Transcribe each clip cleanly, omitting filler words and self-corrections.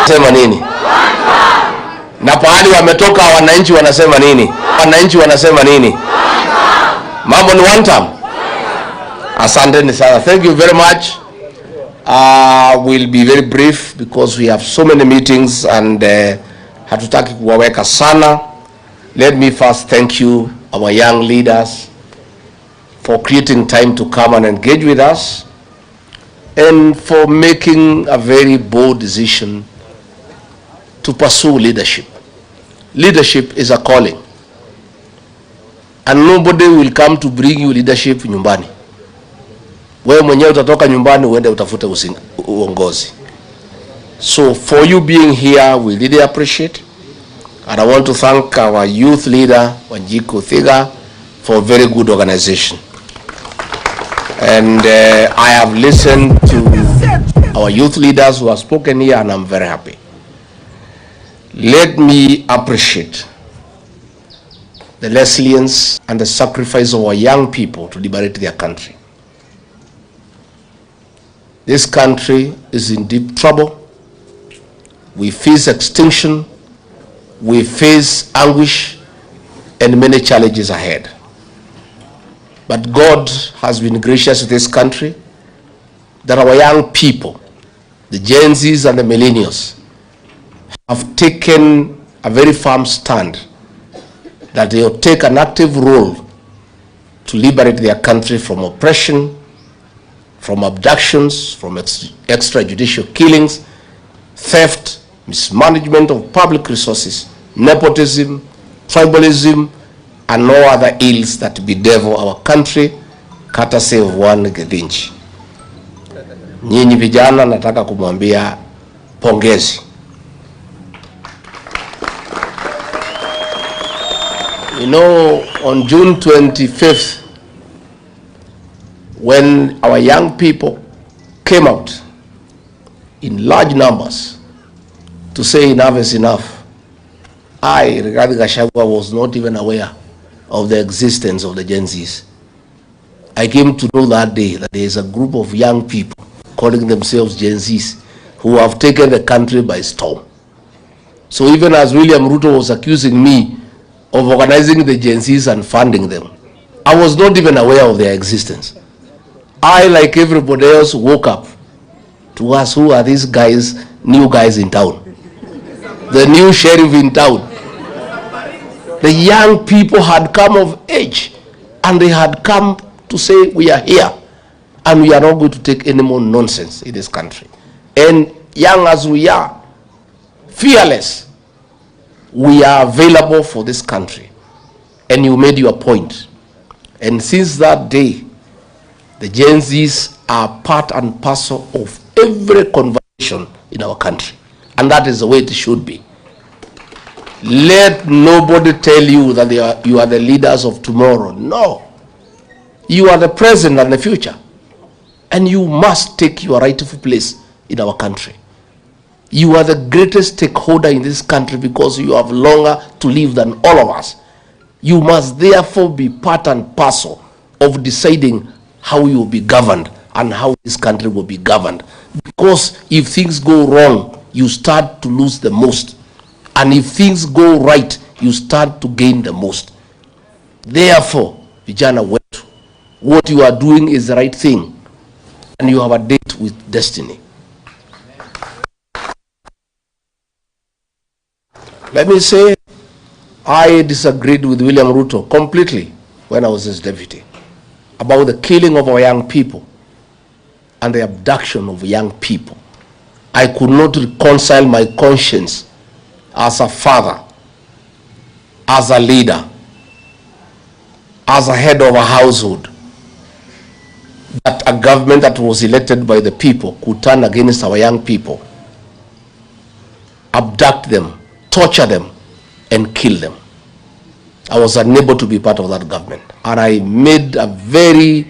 Sema nini? Na pahali wametoka wananchi wanasema nini? Wananchi wanasema nini? Mambo ni one time. Asante sana. Thank you very much. We'll be very brief because we have so many meetings and hatutaki kuwaweka sana. Let me first thank you, our young leaders, for creating time to come and engage with us and for making a very bold decision to pursue leadership. Leadership is a calling, and nobody will come to bring you leadership nyumbani. Wewe mwenyewe utatoka nyumbani uende utafute uongozi. So for you being here, we really appreciate, and I want to thank our youth leader Wanjiku Thiga for a very good organization. And I have listened to our youth leaders who have spoken here, and I'm very happy. Let me appreciate the resilience and the sacrifice of our young people to liberate their country. This country is in deep trouble. We face extinction, we face anguish, and many challenges ahead. But God has been gracious to this country that our young people, the Genzs and the millennials, have taken a very firm stand that they will take an active role to liberate their country from oppression, from abductions, from extrajudicial killings, theft, mismanagement of public resources, nepotism, tribalism, and no other ills that bedevil our country, courtesy of one Genz. Nyinyi vijana nataka kumwambia pongezi. You know, on June 25th, when our young people came out in large numbers to say enough is enough, I, regarding Gachagu, was not even aware of the existence of the Genzs. I came to know that day that there is a group of young people calling themselves Genzs who have taken the country by storm. So even as William Ruto was accusing me of organizing the Genzs and funding them, I was not even aware of their existence. I, like everybody else, woke up to ask, who are these guys, new guys in town? The new sheriff in town. The young people had come of age, and they had come to say, we are here, and we are not going to take any more nonsense in this country. And young as we are, fearless, we are available for this country. And you made your point. And since that day, the Genzs are part and parcel of every conversation in our country. And that is the way it should be. Let nobody tell you that you are the leaders of tomorrow. No. You are the present and the future. And you must take your rightful place in our country. You are the greatest stakeholder in this country because you have longer to live than all of us. You must therefore be part and parcel of deciding how you will be governed and how this country will be governed. Because if things go wrong, you start to lose the most. And if things go right, you start to gain the most. Therefore, vijana wetu, what you are doing is the right thing. And you have a date with destiny. Let me say, I disagreed with William Ruto completely when I was his deputy about the killing of our young people and the abduction of young people. I could not reconcile my conscience as a father, as a leader, as a head of a household, that a government that was elected by the people could turn against our young people, abduct them, torture them, and kill them. I was unable to be part of that government. And I made a very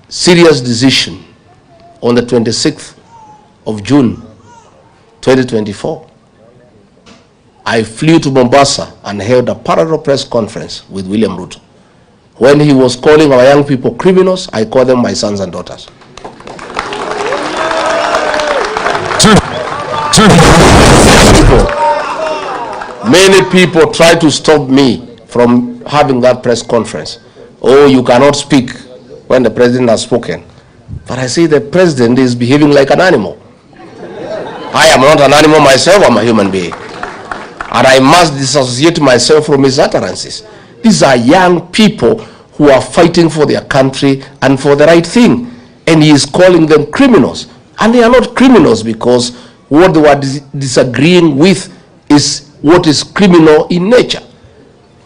serious decision on the 26th of June 2024, I flew to Mombasa and held a parallel press conference with William Ruto. When he was calling our young people criminals, I call them my sons and daughters. Many people try to stop me from having that press conference. Oh, you cannot speak when the president has spoken. But I say the president is behaving like an animal. I am not an animal myself, I'm a human being. And I must disassociate myself from his utterances. These are young people who are fighting for their country and for the right thing. And he is calling them criminals. And they are not criminals because what they were disagreeing with is what is criminal in nature.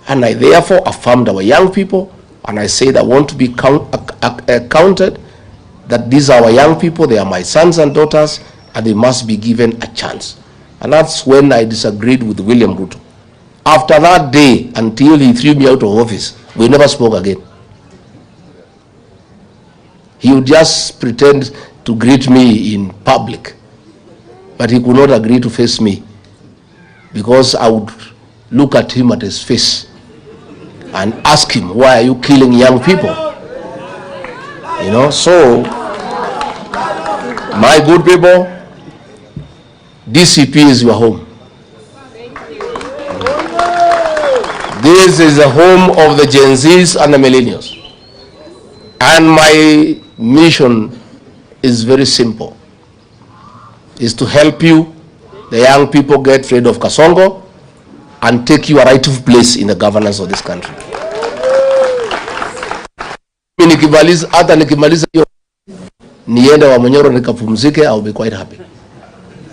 And I therefore affirmed our young people, and I said I want to be counted, that these are our young people, they are my sons and daughters, and they must be given a chance. And that's when I disagreed with William Ruto. After that day, until he threw me out of office, we never spoke again. He would just pretend to greet me in public, but he could not agree to face me because I would look at him at his face and ask him, why are you killing young people? You know, so my good people, DCP is your home. This is the home of the Gen Zs and the millennials. And my mission is very simple. Is to help you, the young people, get rid of Kasongo and take your rightful place in the governance of this country. Hata nikimaliza hiyo niende wa Monyoro nikapumzike, I'll be quite happy.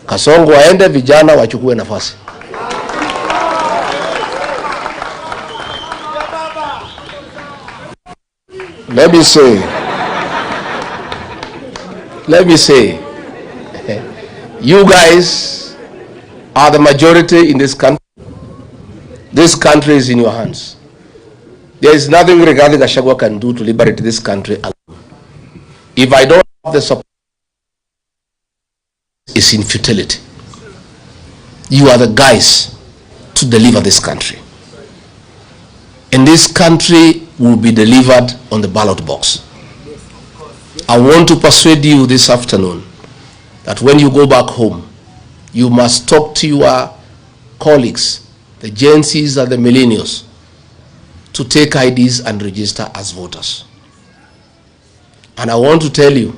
Kasongo waende, vijana wachukue nafasi. Let me say, you guys are the majority in this country. This country is in your hands. There is nothing regarding Gachagu can do to liberate this country alone. If I don't have the support, it's in futility. You are the guys to deliver this country. And this country will be delivered on the ballot box. I want to persuade you this afternoon that when you go back home, you must talk to your colleagues, the Genzs and the millennials, to take IDs and register as voters. And I want to tell you,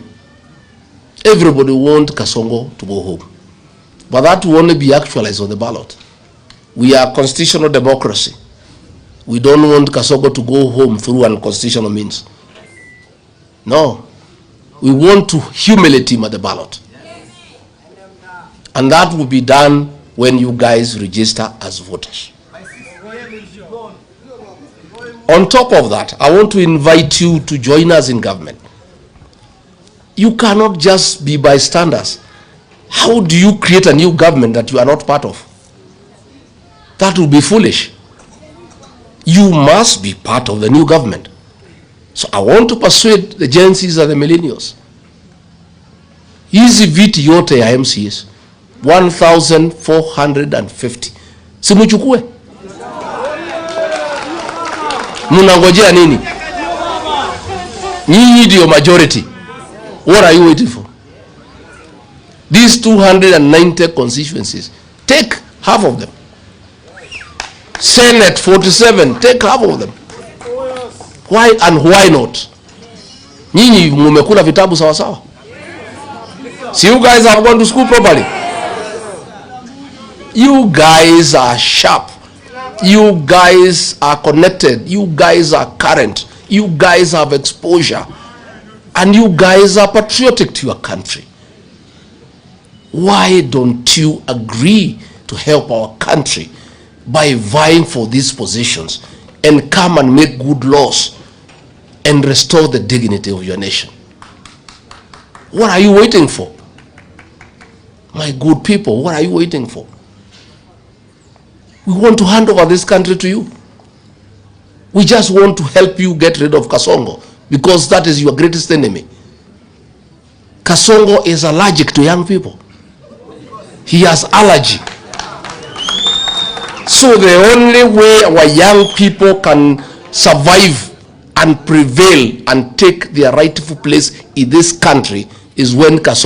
everybody wants Kasongo to go home. But that will only be actualized on the ballot. We are constitutional democracy. We don't want Kasongo to go home through unconstitutional means. No. We want to humiliate him at the ballot. And that will be done when you guys register as voters. On top of that, I want to invite you to join us in government. You cannot just be bystanders. How do you create a new government that you are not part of? That would be foolish. You must be part of the new government. So I want to persuade the Genzs and the millennials. Hizi viti yote ya MCs 1450. Simuchukue. Munangojea nini? Nyinyi ndio majority. What are you waiting for? These 290 constituencies, take half of them. Senate 47, take half of them. Why and why not? Nyinyi mumekula vitabu sawa sawa. See, you guys have gone to school properly. You guys are sharp. You guys are connected. You guys are current. You guys have exposure. And you guys are patriotic to your country. Why don't you agree to help our country by vying for these positions and come and make good laws and restore the dignity of your nation? What are you waiting for? My good people, what are you waiting for? We want to hand over this country to you. We just want to help you get rid of Kasongo because that is your greatest enemy. Kasongo is allergic to young people. He has allergy. So the only way our young people can survive and prevail and take their rightful place in this country is when Kasongo